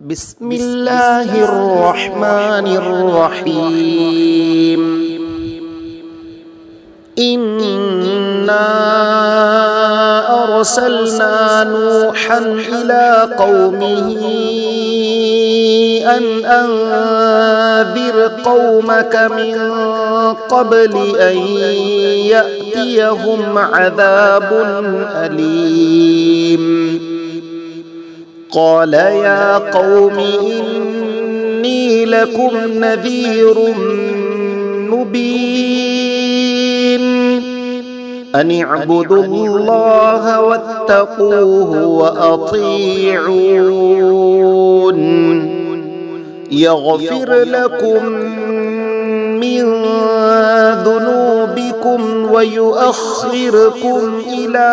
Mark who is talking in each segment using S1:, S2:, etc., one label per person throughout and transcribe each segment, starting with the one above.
S1: بسم الله الرحمن الرحيم. إنا أرسلنا نوحا إلى قومه أن أنذر قومك من قبل أن يأتيهم عذاب أليم. قال يا قوم إني لكم نذير مبين أن اعبدوا الله واتقوه وأطيعون يغفر لكم من ذنوبكم ويؤخركم إلى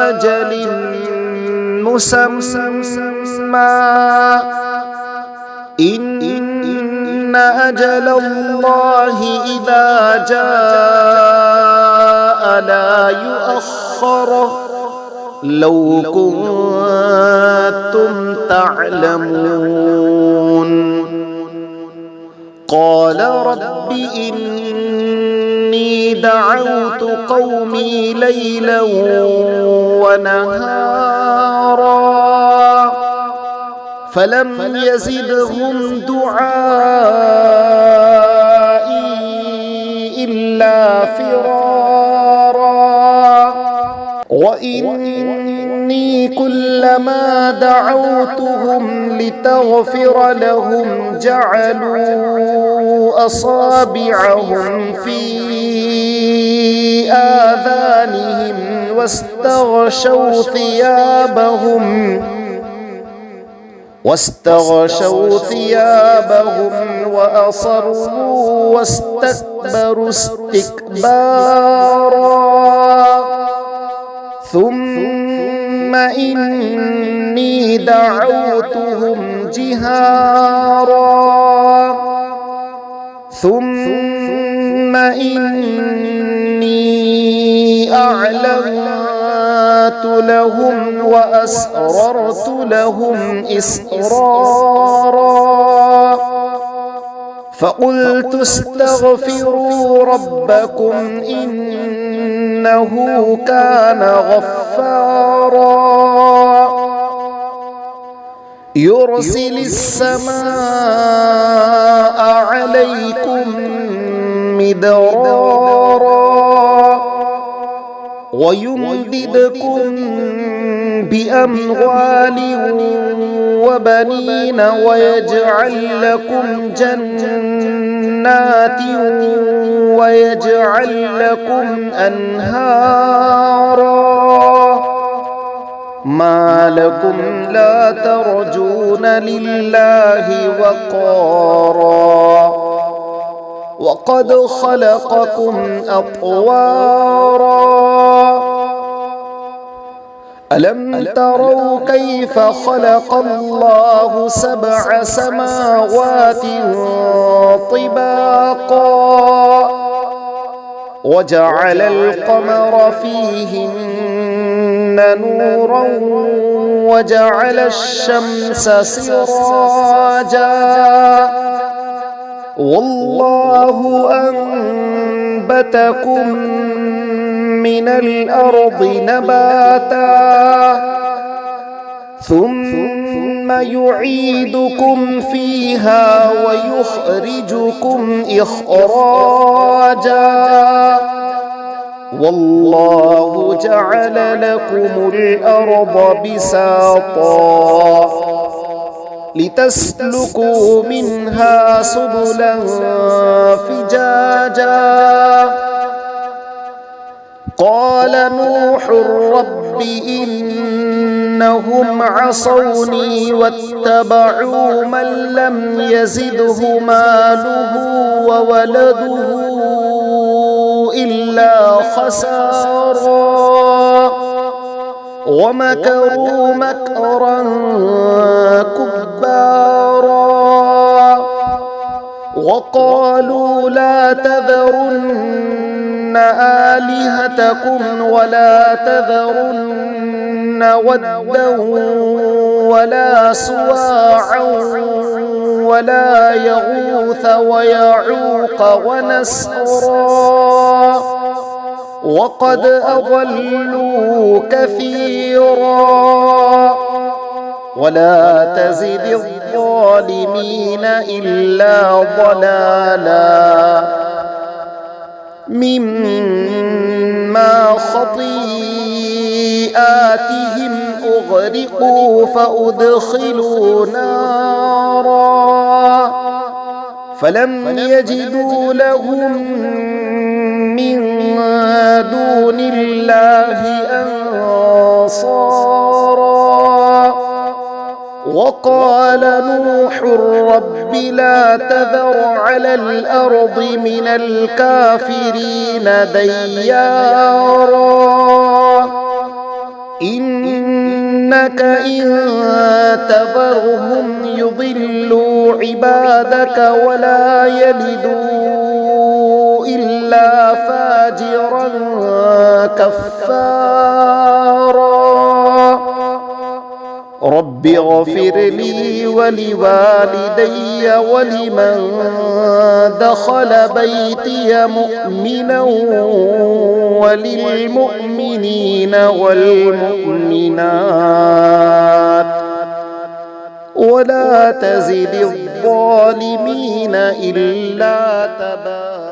S1: أجل مسمى إن أجل الله إذا جاء لا يؤخر لو كنتم تعلمون. قال رب إني دعوت قومي ليلا ونهارا فلم يزدهم دعائي إلا فرارا وإني كلما دعوتهم لتغفر لهم جعلوا أصابعهم في آذانهم واستغشوا ثيابهم وأصروا واستكبروا استكبارا ثم إني دعوتهم جهارا ثم إني أعلنت لهم وأسررت لهم إسرارا فقلت استغفروا ربكم إنه كان غفارا يرسل السماء عليكم مدرارا ويمددكم بأموال وبنين ويجعل لكم جنات ويجعل لكم أنهارا ما لكم لا ترجون لله وقارا وقد خلقكم أطوارا ألم تروا كيف خلق الله 7 سماوات طباقا وجعل القمر فيهن نورا وجعل الشمس سراجا والله أنبتكم من الأرض نباتا ثم يعيدكم فيها ويخرجكم إخراجا والله جعل لكم الأرض بساطا لتسلكوا منها سبلا فجاجا قال نوح رب إنهم عصوني واتبعوا من لم يزده ماله وولده إلا خسارا ومكروا مكرا كبارا وقالوا لا تذرن آلهتكم ولا تذرن ودا ولا سواعا ولا يغوث ويعوق ونسرا وقد أضلوا كثيرا ولا تزد الظالمين إلا ضلالا مما خطيئاتهم أغرقوا فأدخلوا نارا فلم يجدوا لهم من دون الله أنصارا وقال نوح رب لا تذر على الأرض من الكافرين ديارا إنك إن تذرهم يضلوا عبادك ولا يلدوا إلا فاجرا كفارا رب اغفر لي ولوالدي ولمن دخل بيتي مؤمنا وللمؤمنين والمؤمنات ولا تزد الظالمين إلا تبارا.